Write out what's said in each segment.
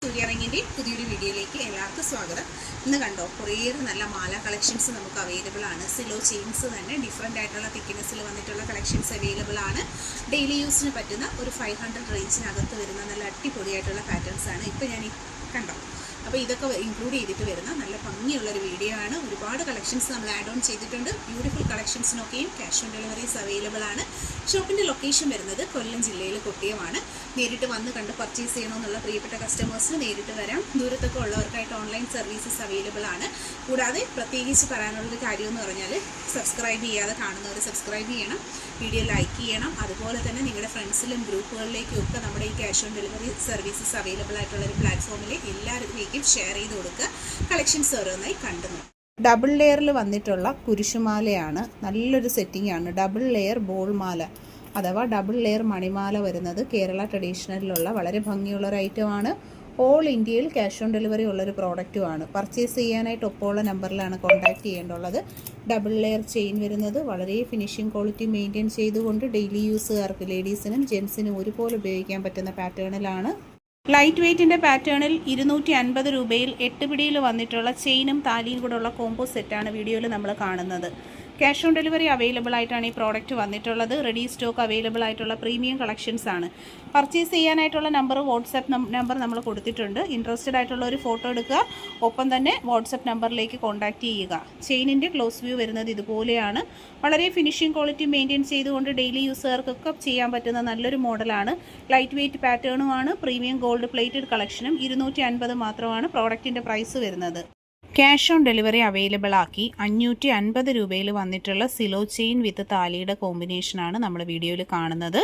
സൂര്യ റിങ്ങിൻ്റെ പുതിയൊരു വീഡിയോയിലേക്ക് എല്ലാവർക്കും സ്വാഗതം. ഇന്ന് കണ്ടോ, കുറേയേറെ നല്ല മാല കളക്ഷൻസ് നമുക്ക് അവൈലബിൾ ആണ്. സിലോ ചെയിൻസ് തന്നെ ഡിഫറെൻ്റ് ആയിട്ടുള്ള തിക്നെസ്സിൽ വന്നിട്ടുള്ള കളക്ഷൻസ് അവൈലബിൾ ആണ്. ഡെയിലി യൂസിന് പറ്റുന്ന ഒരു 500 റേഞ്ചിനകത്ത് വരുന്ന നല്ല അടിപൊളിയായിട്ടുള്ള പാറ്റേൺസ് ആണ് ഇപ്പോൾ ഞാൻ കണ്ടോ. അപ്പോൾ ഇതൊക്കെ ഇൻക്ലൂഡ് ചെയ്തിട്ട് വരുന്ന നല്ല ഭംഗിയുള്ളൊരു വീഡിയോ ആണ്. ഒരുപാട് കളക്ഷൻസ് നമ്മൾ ആഡ് ഓൺ ചെയ്തിട്ടുണ്ട്. ബ്യൂട്ടിഫുൾ കളക്ഷൻസിനൊക്കെയും ക്യാഷ് ഓൺ ഡെലിവറീസ് അവൈലബിൾ ആണ്. ഷോപ്പിൻ്റെ ലൊക്കേഷൻ വരുന്നത് കൊല്ലം ജില്ലയിൽ കൊട്ടിയമാണ്. നേരിട്ട് വന്ന് കണ്ട് പർച്ചേസ് ചെയ്യണമെന്നുള്ള പ്രിയപ്പെട്ട കസ്റ്റമേഴ്സിന് നേരിട്ട് വരാം. ദൂരത്തൊക്കെ ഉള്ളവർക്കായിട്ട് ഓൺലൈൻ സർവീസസ് അവൈലബിൾ ആണ്. കൂടാതെ പ്രത്യേകിച്ച് പറയാനുള്ളൊരു കാര്യമെന്ന് പറഞ്ഞാൽ, സബ്സ്ക്രൈബ് ചെയ്യാതെ കാണുന്നവർ സബ്സ്ക്രൈബ് ചെയ്യണം, വീഡിയോ ലൈക്ക് ചെയ്യണം. അതുപോലെ തന്നെ നിങ്ങളുടെ ഫ്രണ്ട്സിലും ഗ്രൂപ്പുകളിലേക്കും ഒക്കെ നമ്മുടെ ഈ cash on delivery services available ആയിട്ടുള്ള ഒരു പ്ലാറ്റ്ഫോമിൽ എല്ലാവരിലേക്കും ഷെയർ ചെയ്ത് കൊടുക്കുക. കളക്ഷൻസ് ഓരോന്നായി കണ്ടു. ഡബിൾ ലെയറിൽ വന്നിട്ടുള്ള കുരിശുമാലയാണ്. നല്ലൊരു സെറ്റിംഗ് ആണ്. ഡബിൾ ലെയർ ബോൾ മാല അഥവാ ഡബിൾ ലെയർ മണിമാല വരുന്നത് കേരള ട്രഡീഷണലിലുള്ള വളരെ ഭംഗിയുള്ളൊരു ഐറ്റമാണ്. ഓൾ ഇന്ത്യയിൽ ക്യാഷ് ഓൺ ഡെലിവറി ഉള്ളൊരു പ്രോഡക്റ്റുമാണ്. പർച്ചേസ് ചെയ്യാനായിട്ട് ഒപ്പമുള്ള നമ്പറിലാണ് കോൺടാക്ട് ചെയ്യേണ്ടുള്ളത്. ഡബിൾ ലെയർ ചെയിൻ വരുന്നത് വളരെ ഫിനിഷിംഗ് ക്വാളിറ്റി മെയിൻറ്റെയിൻ ചെയ്തുകൊണ്ട് ഡെയിലി യൂസുകാർക്ക് ലേഡീസിനും ജെൻസിനും ഒരുപോലെ ഉപയോഗിക്കാൻ പറ്റുന്ന പാറ്റേണിലാണ്. ലൈറ്റ് വെയ്റ്റിൻ്റെ പാറ്റേണിൽ 250 രൂപയിൽ 8 പിടിയിൽ വന്നിട്ടുള്ള ചെയിനും താലിയും കൂടെ ഉള്ള കോംബോ സെറ്റാണ് വീഡിയോയിൽ നമ്മൾ കാണുന്നത്. ക്യാഷ് ഓൺ ഡെലിവറി അവൈലബിൾ ആയിട്ടാണ് ഈ പ്രോഡക്റ്റ് വന്നിട്ടുള്ളത്. റെഡി സ്റ്റോക്ക് അവൈലബിൾ ആയിട്ടുള്ള പ്രീമിയം കളക്ഷൻസ് ആണ്. പർച്ചേസ് ചെയ്യാനായിട്ടുള്ള നമ്പർ, വാട്സാപ്പ് നമ്പർ നമ്മൾ കൊടുത്തിട്ടുണ്ട്. ഇൻട്രസ്റ്റഡ് ആയിട്ടുള്ള ഒരു ഫോട്ടോ എടുക്കുക, ഒപ്പം തന്നെ വാട്സാപ്പ് നമ്പറിലേക്ക് കോൺടാക്ട് ചെയ്യുക. ചെയിനിൻ്റെ ക്ലോസ് വ്യൂ വരുന്നത് ഇതുപോലെയാണ്. വളരെ ഫിനിഷിംഗ് ക്വാളിറ്റി മെയിൻറ്റെയിൻ ചെയ്തുകൊണ്ട് ഡെയിലി യൂസുകാർക്കൊക്കെ ചെയ്യാൻ പറ്റുന്ന നല്ലൊരു മോഡലാണ്. ലൈറ്റ് വെയ്റ്റ് പാറ്റേണുമാണ്. പ്രീമിയം ഗോൾഡ് പ്ലേറ്റഡ് കളക്ഷനും 250 മാത്രമാണ് പ്രോഡക്റ്റിൻ്റെ പ്രൈസ് വരുന്നത്. ക്യാഷ് ഓൺ ഡെലിവറി അവൈലബിൾ ആക്കി 550 രൂപയിൽ വന്നിട്ടുള്ള സിലോ ചെയിൻ വിത്ത് താലിയുടെ കോമ്പിനേഷനാണ് നമ്മൾ വീഡിയോയിൽ കാണുന്നത്.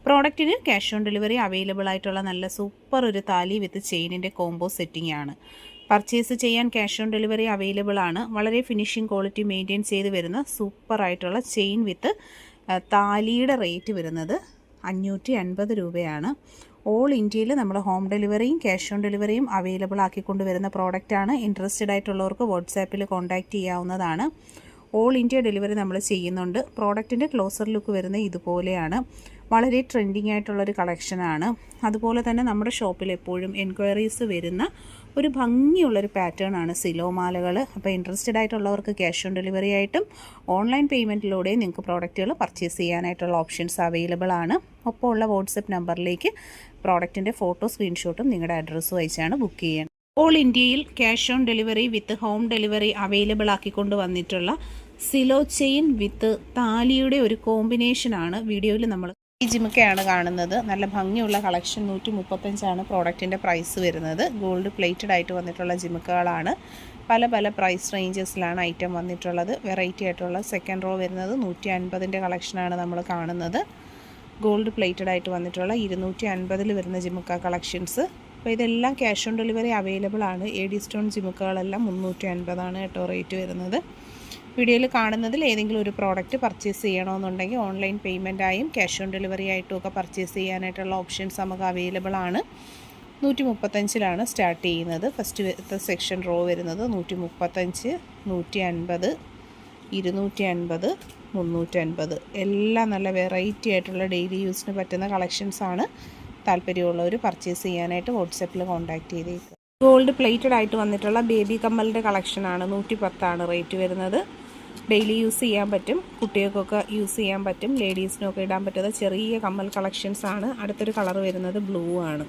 പ്രോഡക്റ്റിന് ക്യാഷ് ഓൺ ഡെലിവറി അവൈലബിൾ ആയിട്ടുള്ള നല്ല സൂപ്പർ ഒരു താലി വിത്ത് ചെയിനിൻ്റെ കോംബോ സെറ്റിംഗ് ആണ്. പർച്ചേസ് ചെയ്യാൻ ക്യാഷ് ഓൺ ഡെലിവറി അവൈലബിൾ ആണ്. വളരെ ഫിനിഷിംഗ് ക്വാളിറ്റി മെയിൻറ്റെയിൻ ചെയ്ത് വരുന്ന സൂപ്പർ ആയിട്ടുള്ള ചെയിൻ വിത്ത് താലിയുടെ റേറ്റ് വരുന്നത് 550 രൂപയാണ്. ഓൾ ഇന്ത്യയിൽ നമ്മൾ ഹോം ഡെലിവറിയും ക്യാഷ് ഓൺ ഡെലിവറിയും അവൈലബിൾ ആക്കിക്കൊണ്ട് വരുന്ന പ്രോഡക്റ്റാണ്. ഇൻട്രസ്റ്റഡ് ആയിട്ടുള്ളവർക്ക് വാട്സാപ്പിൽ കോൺടാക്റ്റ് ചെയ്യാവുന്നതാണ്. ഓൾ ഇന്ത്യ ഡെലിവറി നമ്മൾ ചെയ്യുന്നുണ്ട്. പ്രോഡക്റ്റിൻ്റെ ക്ലോസർ ലുക്ക് വരുന്നത് ഇതുപോലെയാണ്. വളരെ ട്രെൻഡിങ് ആയിട്ടുള്ളൊരു കളക്ഷനാണ്. അതുപോലെ തന്നെ നമ്മുടെ ഷോപ്പിൽ എപ്പോഴും എൻക്വയറീസ് വരുന്ന ഒരു ഭംഗിയുള്ളൊരു പാറ്റേൺ ആണ് സിലോ മാലകൾ. അപ്പോൾ ഇൻട്രസ്റ്റഡ് ആയിട്ടുള്ളവർക്ക് ക്യാഷ് ഓൺ ഡെലിവറി ആയിട്ടും ഓൺലൈൻ പേയ്മെൻറ്റിലൂടെ നിങ്ങൾക്ക് പ്രോഡക്റ്റുകൾ പർച്ചേസ് ചെയ്യാനായിട്ടുള്ള ഓപ്ഷൻസ് അവൈലബിൾ ആണ്. ഒപ്പം ഉള്ള വാട്സപ്പ് നമ്പറിലേക്ക് പ്രോഡക്റ്റിൻ്റെ ഫോട്ടോ സ്ക്രീൻഷോട്ടും നിങ്ങളുടെ അഡ്രസ്സും അയച്ചാണ് ബുക്ക് ചെയ്യുന്നത്. ഓൾ ഇന്ത്യയിൽ cash on delivery with home delivery available ആക്കിക്കൊണ്ട് വന്നിട്ടുള്ള സിലോ ചെയിൻ വിത്ത് താലിയുടെ ഒരു കോമ്പിനേഷനാണ് വീഡിയോയിൽ നമ്മൾ ഈ ജിമുക്കയാണ് കാണുന്നത്. നല്ല ഭംഗിയുള്ള കളക്ഷൻ. 135 പ്രോഡക്റ്റിൻ്റെ പ്രൈസ് വരുന്നത്. ഗോൾഡ് പ്ലേറ്റഡ് ആയിട്ട് വന്നിട്ടുള്ള ജിമുക്കകളാണ്. പല പല പ്രൈസ് റേഞ്ചസിലാണ് ഐറ്റം വന്നിട്ടുള്ളത്. വെറൈറ്റി ആയിട്ടുള്ള സെക്കൻഡ് റോ വരുന്നത് 150ൻ്റെ കളക്ഷനാണ് നമ്മൾ കാണുന്നത്. ഗോൾഡ് പ്ലേറ്റഡ് ആയിട്ട് വന്നിട്ടുള്ള 250 വരുന്ന ജിമുക്ക കളക്ഷൻസ്. അപ്പോൾ ഇതെല്ലാം ക്യാഷ് ഓൺ ഡെലിവറി അവൈലബിൾ ആണ്. AD സ്റ്റോൺ ജിമുക്കകളെല്ലാം 350 കേട്ടോ റേറ്റ് വരുന്നത്. വീഡിയോയിൽ കാണുന്നതിൽ ഏതെങ്കിലും ഒരു പ്രോഡക്റ്റ് പർച്ചേസ് ചെയ്യണമെന്നുണ്ടെങ്കിൽ ഓൺലൈൻ പേയ്മെൻറ്റായും ക്യാഷ് ഓൺ ഡെലിവറി ആയിട്ടും ഒക്കെ പർച്ചേസ് ചെയ്യാനായിട്ടുള്ള ഓപ്ഷൻസ് നമുക്ക് അവൈലബിൾ ആണ്. 135 സ്റ്റാർട്ട് ചെയ്യുന്നത്. ഫസ്റ്റ് സെക്ഷൻ റോ വരുന്നത് 135, 150, 250, 350 എല്ലാം നല്ല വെറൈറ്റി ആയിട്ടുള്ള ഡെയിലി യൂസിന് പറ്റുന്ന കളക്ഷൻസാണ്. താല്പര്യമുള്ളവർ പർച്ചേസ് ചെയ്യാനായിട്ട് വാട്സാപ്പിൽ കോൺടാക്ട് ചെയ്തേക്കുക. ഗോൾഡ് പ്ലേറ്റഡ് ആയിട്ട് വന്നിട്ടുള്ള ബേബി കമ്മലിൻ്റെ കളക്ഷനാണ്. 110 റേറ്റ് വരുന്നത്. ഡെയിലി യൂസ് ചെയ്യാൻ പറ്റും, കുട്ടികൾക്കൊക്കെ യൂസ് ചെയ്യാൻ പറ്റും, ലേഡീസിനൊക്കെ ഇടാൻ പറ്റുന്ന ചെറിയ കമ്മൽ കളക്ഷൻസാണ്. അടുത്തൊരു കളർ വരുന്നത് ബ്ലൂ ആണ്.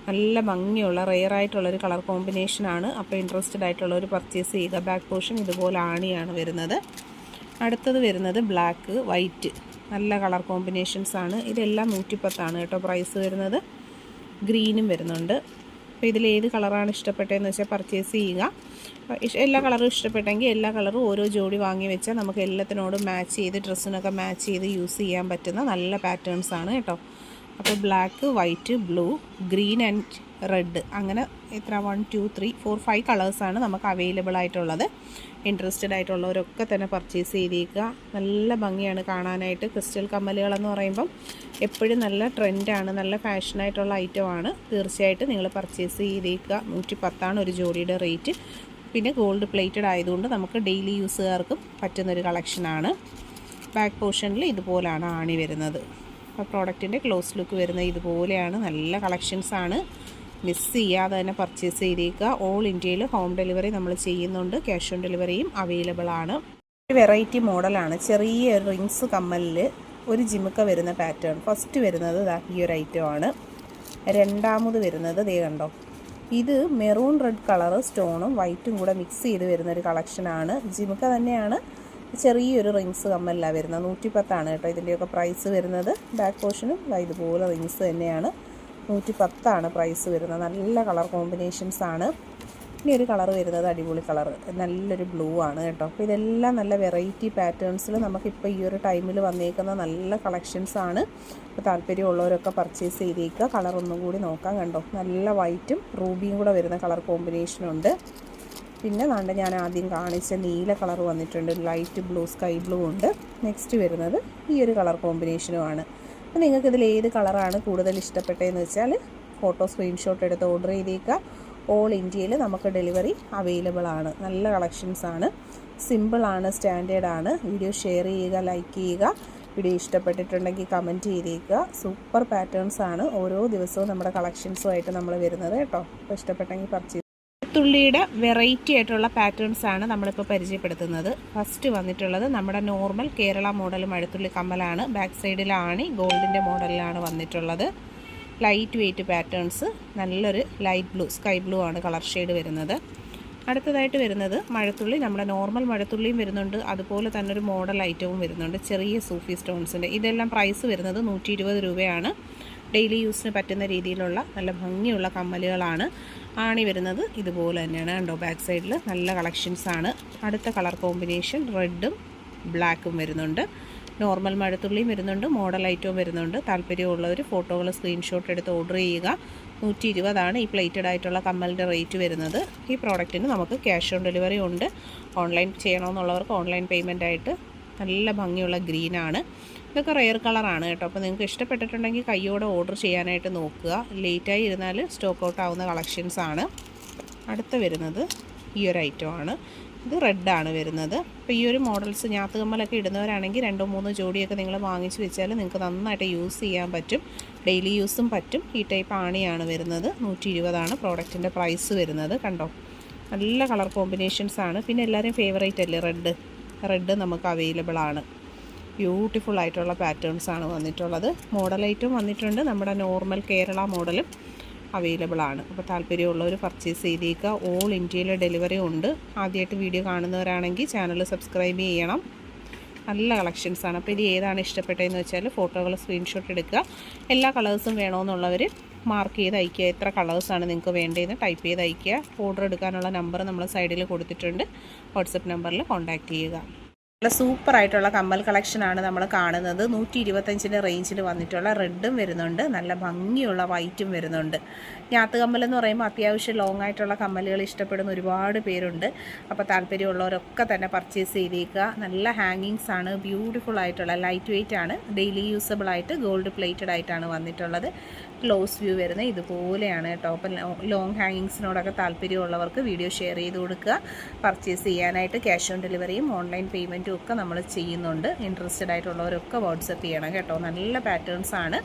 നല്ല ഭംഗിയുള്ള റെയർ ആയിട്ടുള്ളൊരു കളർ കോമ്പിനേഷനാണ്. അപ്പോൾ ഇൻട്രസ്റ്റഡ് ആയിട്ടുള്ളവർ പർച്ചേസ് ചെയ്യുക. ബാക്ക് പോർഷൻ ഇതുപോലെ ആണിയാണ് വരുന്നത്. അടുത്തത് വരുന്നത് ബ്ലാക്ക് വൈറ്റ്. നല്ല കളർ കോമ്പിനേഷൻസാണ്. ഇതെല്ലാം 110 കേട്ടോ പ്രൈസ് വരുന്നത്. ഗ്രീനും വരുന്നുണ്ട്. അപ്പോൾ ഇതിലേത് കളറാണ് ഇഷ്ടപ്പെട്ടതെന്ന് വെച്ചാൽ പർച്ചേസ് ചെയ്യുക. എല്ലാ കളറും ഇഷ്ടപ്പെട്ടെങ്കിൽ എല്ലാ കളറും ഓരോ ജോഡി വാങ്ങി വെച്ചാൽ നമുക്ക് എല്ലാത്തിനോടും മാച്ച് ചെയ്ത് ഡ്രസ്സിനൊക്കെ മാച്ച് ചെയ്ത് യൂസ് ചെയ്യാൻ പറ്റുന്ന നല്ല പാറ്റേൺസാണ് കേട്ടോ. അപ്പോൾ black, white, blue, green and red അങ്ങനെ 1 2 3 4 5 കളേഴ്സാണ് നമുക്ക് അവൈലബിൾ ആയിട്ടുള്ളത്. ഇൻട്രസ്റ്റഡ് ആയിട്ടുള്ളവരൊക്കെ തന്നെ പർച്ചേസ് ചെയ്തേക്കുക. നല്ല ഭംഗിയാണ് കാണാനായിട്ട്. ക്രിസ്റ്റൽ കമ്മലുകളെന്ന് പറയുമ്പം എപ്പോഴും നല്ല ട്രെൻഡാണ്, നല്ല ഫാഷനായിട്ടുള്ള ഐറ്റമാണ്. തീർച്ചയായിട്ടും നിങ്ങൾ പർച്ചേസ് ചെയ്തേക്കുക. 110 ഒരു ജോഡിയുടെ റേറ്റ്. പിന്നെ ഗോൾഡ് പ്ലേറ്റഡ് ആയതുകൊണ്ട് നമുക്ക് ഡെയിലി യൂസുകാർക്കും പറ്റുന്നൊരു കളക്ഷനാണ്. ബാക്ക് പോർഷനിൽ ഇതുപോലാണ് ആണി വരുന്നത്. അപ്പോൾ പ്രോഡക്റ്റിൻ്റെ ക്ലോസ് ലുക്ക് വരുന്നത് ഇതുപോലെയാണ്. നല്ല കളക്ഷൻസാണ്. മിസ് ചെയ്യാതെ തന്നെ പർച്ചേസ് ചെയ്തേക്കുക. ഓൾ ഇന്ത്യയിൽ ഹോം ഡെലിവറി നമ്മൾ ചെയ്യുന്നുണ്ട്. ക്യാഷ് ഓൺ ഡെലിവറിയും അവൈലബിൾ ആണ്. വെറൈറ്റി മോഡലാണ്. ചെറിയ റിങ്സ് കമ്മലിൽ ഒരു ജിമുക്ക വരുന്ന പാറ്റേൺ. ഫസ്റ്റ് വരുന്നത് ഈ ഒരു ഐറ്റം ആണ്. രണ്ടാമത് വരുന്നത് ദേ കണ്ടോ, ഇത് മെറൂൺ റെഡ് കളർ സ്റ്റോണും വൈറ്റും കൂടെ മിക്സ് ചെയ്ത് വരുന്നൊരു കളക്ഷനാണ്. ജിമുക്ക തന്നെയാണ്, ചെറിയൊരു റിങ്സ് കമ്മലിലാണ് വരുന്നത്. 110 കേട്ടോ ഇതിൻ്റെയൊക്കെ പ്രൈസ് വരുന്നത്. ബാക്ക് പോർഷനും ഇതുപോലെ റിങ്സ് തന്നെയാണ്. 110 പ്രൈസ് വരുന്നത്. നല്ല കളർ കോമ്പിനേഷൻസ് ആണ്. ഇനി ഒരു കളർ വരുന്നത് അടിപൊളി കളർ, നല്ലൊരു ബ്ലൂ ആണ് കേട്ടോ. അപ്പോൾ ഇതെല്ലാം നല്ല വെറൈറ്റി പാറ്റേൺസിൽ നമുക്കിപ്പോൾ ഈ ഒരു ടൈമിൽ വന്നേക്കുന്ന നല്ല കളക്ഷൻസ് ആണ്. അപ്പോൾ താല്പര്യമുള്ളവരൊക്കെ പർച്ചേസ് ചെയ്തേക്കുക. കളർ ഒന്നും കൂടി നോക്കാം. കണ്ടോ, നല്ല വൈറ്റും റൂബിയും കൂടെ വരുന്ന കളർ കോമ്പിനേഷനുണ്ട്. പിന്നെ ഞാൻ ആദ്യം കാണിച്ച നീല കളർ വന്നിട്ടുണ്ട്, ലൈറ്റ് ബ്ലൂ, സ്കൈ ബ്ലൂ ഉണ്ട്. നെക്സ്റ്റ് വരുന്നത് ഈ ഒരു കളർ കോമ്പിനേഷനുമാണ്. അപ്പോൾ നിങ്ങൾക്കിതിൽ ഏത് കളറാണ് കൂടുതൽ ഇഷ്ടപ്പെട്ടതെന്ന് വെച്ചാൽ ഫോട്ടോ സ്ക്രീൻഷോട്ട് എടുത്ത് ഓർഡർ ചെയ്തേക്കുക. ഓൾ ഇന്ത്യയിൽ നമുക്ക് ഡെലിവറി അവൈലബിൾ ആണ്. നല്ല കളക്ഷൻസ് ആണ്, സിമ്പിളാണ്, സ്റ്റാൻഡേർഡാണ്. വീഡിയോ ഷെയർ ചെയ്യുക, ലൈക്ക് ചെയ്യുക. വീഡിയോ ഇഷ്ടപ്പെട്ടിട്ടുണ്ടെങ്കിൽ കമൻറ്റ് ചെയ്തേക്കുക. സൂപ്പർ പാറ്റേൺസ് ആണ്. ഓരോ ദിവസവും നമ്മുടെ കളക്ഷൻസുമായിട്ട് നമ്മൾ വരുന്നത് കേട്ടോ. അപ്പോൾ ഇഷ്ടപ്പെട്ടെങ്കിൽ പർച്ചേസ്. മഴത്തുള്ളിയുടെ വെറൈറ്റി ആയിട്ടുള്ള പാറ്റേൺസ് ആണ് നമ്മളിപ്പോൾ പരിചയപ്പെടുത്തുന്നത്. ഫസ്റ്റ് വന്നിട്ടുള്ളത് നമ്മുടെ നോർമൽ കേരള മോഡൽ മഴത്തുള്ളി കമ്മലാണ്. ബാക്ക് സൈഡിലാണ് ഗോൾഡിൻ്റെ മോഡലിലാണ് വന്നിട്ടുള്ളത്. ലൈറ്റ് വെയ്റ്റ് പാറ്റേൺസ്, നല്ലൊരു ലൈറ്റ് ബ്ലൂ, സ്കൈ ബ്ലൂ ആണ് കളർ ഷെയ്ഡ് വരുന്നത്. അടുത്തതായിട്ട് വരുന്നത് മഴത്തുള്ളി, നമ്മുടെ നോർമൽ മഴത്തുള്ളിയും വരുന്നുണ്ട്, അതുപോലെ തന്നെ ഒരു മോഡൽ ഐറ്റവും വരുന്നുണ്ട്, ചെറിയ സൂഫി സ്റ്റോൺസിൻ്റെ. ഇതെല്ലാം പ്രൈസ് വരുന്നത് 120 രൂപയാണ്. ഡെയിലി യൂസിന് പറ്റുന്ന രീതിയിലുള്ള നല്ല ഭംഗിയുള്ള കമ്മലുകളാണ്. ആണി വരുന്നത് ഇതുപോലെ തന്നെയാണ് കണ്ടോ. ബാക്ക് സൈഡിൽ നല്ല കളക്ഷൻസ് ആണ്. അടുത്ത കളർ കോമ്പിനേഷൻ റെഡും ബ്ലാക്കും വരുന്നുണ്ട്. നോർമൽ മഴത്തുള്ളിയും വരുന്നുണ്ട്, മോഡൽ ഐറ്റവും വരുന്നുണ്ട്. താല്പര്യമുള്ളവർ ഫോട്ടോകൾ സ്ക്രീൻഷോട്ട് എടുത്ത് ഓർഡർ ചെയ്യുക. 120 ഈ പ്ലേറ്റഡ് ആയിട്ടുള്ള കമ്മലിൻ്റെ റേറ്റ് വരുന്നത്. ഈ പ്രോഡക്റ്റിന് നമുക്ക് ക്യാഷ് ഓൺ ഡെലിവറി ഉണ്ട്. ഓൺലൈൻ ചെയ്യണമെന്നുള്ളവർക്ക് ഓൺലൈൻ പേയ്മെൻ്റ് ആയിട്ട്. നല്ല ഭംഗിയുള്ള ഗ്രീനാണ്. ഇതൊക്കെ റെയർ കളറാണ് കേട്ടോ. അപ്പോൾ നിങ്ങൾക്ക് ഇഷ്ടപ്പെട്ടിട്ടുണ്ടെങ്കിൽ കയ്യോടെ ഓർഡർ ചെയ്യാനായിട്ട് നോക്കുക. ലേറ്റായി ഇരുന്നാൽ സ്റ്റോക്ക് ഔട്ട് ആവുന്ന കളക്ഷൻസ് ആണ്. അടുത്ത വരുന്നത് ഈ ഒരു ഐറ്റമാണ്. ഇത് റെഡാണ് വരുന്നത്. അപ്പോൾ ഈ ഒരു മോഡൽസ് ഞാത്തുകമ്മലൊക്കെ ഇടുന്നവരാണെങ്കിൽ 2-3 ജോഡിയൊക്കെ നിങ്ങൾ വാങ്ങിച്ച് വെച്ചാൽ നിങ്ങൾക്ക് നന്നായിട്ട് യൂസ് ചെയ്യാൻ പറ്റും. ഡെയിലി യൂസും പറ്റും. ഈ ടൈപ്പ് ആണിയാണ് വരുന്നത്. 120 പ്രോഡക്റ്റിൻ്റെ പ്രൈസ് വരുന്നത്. കണ്ടോ, നല്ല കളർ കോമ്പിനേഷൻസ് ആണ്. പിന്നെ എല്ലാവരും ഫേവറേറ്റ് അല്ലേ റെഡ് നമുക്ക് അവൈലബിൾ ആണ്. ബ്യൂട്ടിഫുൾ ആയിട്ടുള്ള പാറ്റേൺസ് ആണ് വന്നിട്ടുള്ളത്. മോഡൽ ഐറ്റം വന്നിട്ടുണ്ട്, നമ്മുടെ നോർമൽ കേരള മോഡലും അവൈലബിൾ ആണ്. അപ്പോൾ താല്പര്യമുള്ളവർ പർച്ചേസ് ചെയ്തേക്കുക. ഓൾ ഇന്ത്യയിലെ ഡെലിവറി ഉണ്ട്. ആദ്യമായിട്ട് വീഡിയോ കാണുന്നവരാണെങ്കിൽ ചാനൽ സബ്സ്ക്രൈബ് ചെയ്യണം. നല്ല കളക്ഷൻസ് ആണ്. അപ്പോൾ ഇത് ഏതാണ് ഇഷ്ടപ്പെട്ടതെന്ന് വെച്ചാൽ ഫോട്ടോകൾ സ്ക്രീൻഷോട്ട് എടുക്കുക. എല്ലാ കളേഴ്സും വേണമെന്നുള്ളവർ മാർക്ക് ചെയ്ത് അയയ്ക്കുക. എത്ര കളേഴ്സാണ് നിങ്ങൾക്ക് വേണ്ടതെന്ന് ടൈപ്പ് ചെയ്ത് അയയ്ക്കുക. ഓർഡർ എടുക്കാനുള്ള നമ്പർ നമ്മൾ സൈഡിൽ കൊടുത്തിട്ടുണ്ട്. വാട്സപ്പ് നമ്പറിൽ കോൺടാക്റ്റ് ചെയ്യുക. നല്ല സൂപ്പറായിട്ടുള്ള കമ്മൽ കളക്ഷനാണ് നമ്മൾ കാണുന്നത്. 125 റേഞ്ചിൽ വന്നിട്ടുള്ള റെഡും വരുന്നുണ്ട്, നല്ല ഭംഗിയുള്ള വൈറ്റും വരുന്നുണ്ട്. ഞാത്ത് കമ്മൽ എന്ന് പറയുമ്പോൾ അത്യാവശ്യം ലോങ് ആയിട്ടുള്ള കമ്മലുകൾ ഇഷ്ടപ്പെടുന്ന ഒരുപാട് പേരുണ്ട്. അപ്പോൾ താല്പര്യമുള്ളവരൊക്കെ തന്നെ പർച്ചേസ് ചെയ്തേക്കുക. നല്ല ഹാങ്ങിങ്സ് ആണ്, ബ്യൂട്ടിഫുൾ ആയിട്ടുള്ള ലൈറ്റ് വെയ്റ്റ് ആണ്, ഡെയിലി യൂസബിൾ ആയിട്ട് ഗോൾഡ് പ്ലേറ്റഡ് ആയിട്ടാണ് വന്നിട്ടുള്ളത്. ക്ലോസ് വ്യൂ വരുന്നത് ഇതുപോലെയാണ് കേട്ടോ. അപ്പം ലോങ് ഹാങ്ങിങ്സിനോടൊക്കെ താല്പര്യമുള്ളവർക്ക് വീഡിയോ ഷെയർ ചെയ്ത് കൊടുക്കുക. പർച്ചേസ് ചെയ്യാനായിട്ട് ക്യാഷ് ഓൺ ഡെലിവറിയും ഓൺലൈൻ പേയ്മെൻറ്റും ഒക്കെ നമ്മൾ ചെയ്യുന്നുണ്ട്. ഇൻട്രസ്റ്റഡ് ആയിട്ടുള്ളവരൊക്കെ വാട്സപ്പ് ചെയ്യണം കേട്ടോ. നല്ല പാറ്റേൺസ് ആണ്.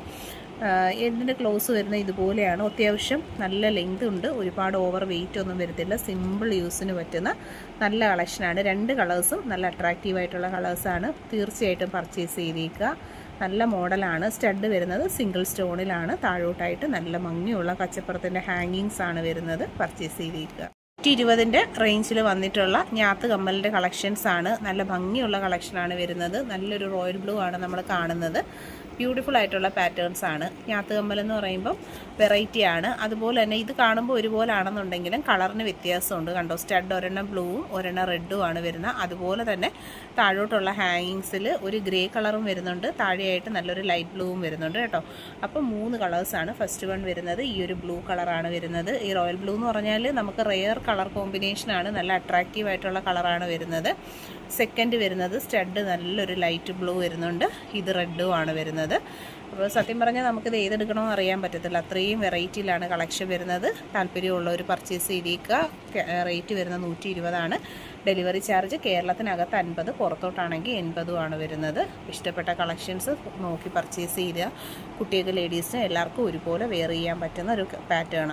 ഇതിൻ്റെ ക്ലോസ് വരുന്നത് ഇതുപോലെയാണ്. അത്യാവശ്യം നല്ല ലെങ്ത് ഉണ്ട്, ഒരുപാട് ഓവർ വെയിറ്റ് ഒന്നും വരത്തില്ല. സിമ്പിൾ യൂസിന് പറ്റുന്ന നല്ല കളക്ഷനാണ്. 2 കളേഴ്സും നല്ല അട്രാക്റ്റീവായിട്ടുള്ള കളേഴ്സാണ്. തീർച്ചയായിട്ടും പർച്ചേസ് ചെയ്തേക്കുക. നല്ല മോഡലാണ്. സ്റ്റഡ് വരുന്നത് സിംഗിൾ സ്റ്റോണിലാണ്. താഴോട്ടായിട്ട് നല്ല ഭംഗിയുള്ള കച്ചപ്പുറത്തിൻ്റെ ഹാങ്ങിങ്സ് ആണ് വരുന്നത്. പർച്ചേസ് ചെയ്തേക്കുക. 120 റേഞ്ചിൽ വന്നിട്ടുള്ള ഞാത്ത് കമ്മലിൻ്റെ കളക്ഷൻസ് ആണ്. നല്ല ഭംഗിയുള്ള കളക്ഷനാണ് വരുന്നത്. നല്ലൊരു റോയൽ ബ്ലൂ ആണ് നമ്മൾ കാണുന്നത്. ബ്യൂട്ടിഫുൾ ആയിട്ടുള്ള പാറ്റേൺസ് ആണ്. ഞാത്ത് കമ്മൽ എന്ന് പറയുമ്പം വെറൈറ്റി ആണ്. അതുപോലെ തന്നെ ഇത് കാണുമ്പോൾ ഒരുപോലെ ആണെന്നുണ്ടെങ്കിലും കളറിന് വ്യത്യാസമുണ്ട്. കണ്ടോ, സ്റ്റഡ് ഒരെണ്ണം ബ്ലൂവും ഒരെണ്ണം റെഡും ആണ് വരുന്നത്. അതുപോലെ തന്നെ താഴോട്ടുള്ള ഹാങ്ങിങ്സിൽ ഒരു ഗ്രേ കളറും വരുന്നുണ്ട്, താഴെയായിട്ട് നല്ലൊരു ലൈറ്റ് ബ്ലൂവും വരുന്നുണ്ട് കേട്ടോ. അപ്പോൾ 3 കളേഴ്സാണ്. ഫസ്റ്റ് വൺ വരുന്നത് ഈ ഒരു ബ്ലൂ കളറാണ് വരുന്നത്. ഈ റോയൽ ബ്ലൂ എന്ന് പറഞ്ഞാൽ നമുക്ക് റെയർ കളർ കോമ്പിനേഷനാണ്, നല്ല അട്രാക്റ്റീവ് ആയിട്ടുള്ള കളറാണ് വരുന്നത്. സെക്കൻഡ് വരുന്നത് സ്റ്റഡ് നല്ലൊരു ലൈറ്റ് ബ്ലൂ വരുന്നുണ്ട്. ഇത് റെഡും ആണ് വരുന്നത്. അപ്പോൾ സത്യം പറഞ്ഞാൽ നമുക്കിത് ഏതെടുക്കണമെന്ന് അറിയാൻ പറ്റത്തില്ല, അത്രയും വെറൈറ്റിയിലാണ് കളക്ഷൻ വരുന്നത്. താല്പര്യമുള്ളവർ പർച്ചേസ് ചെയ്തേക്കുക. റേറ്റ് വരുന്നത് 120. ഡെലിവറി ചാർജ് കേരളത്തിനകത്ത് 50, പുറത്തോട്ടാണെങ്കിൽ 80 ആണ് വരുന്നത്. ഇഷ്ടപ്പെട്ട കളക്ഷൻസ് നോക്കി പർച്ചേസ് ചെയ്യുക. കുട്ടികൾക്ക് ലേഡീസിന് എല്ലാവർക്കും ഒരുപോലെ വെയർ ചെയ്യാൻ പറ്റുന്ന ഒരു പാറ്റേൺ ആണ്.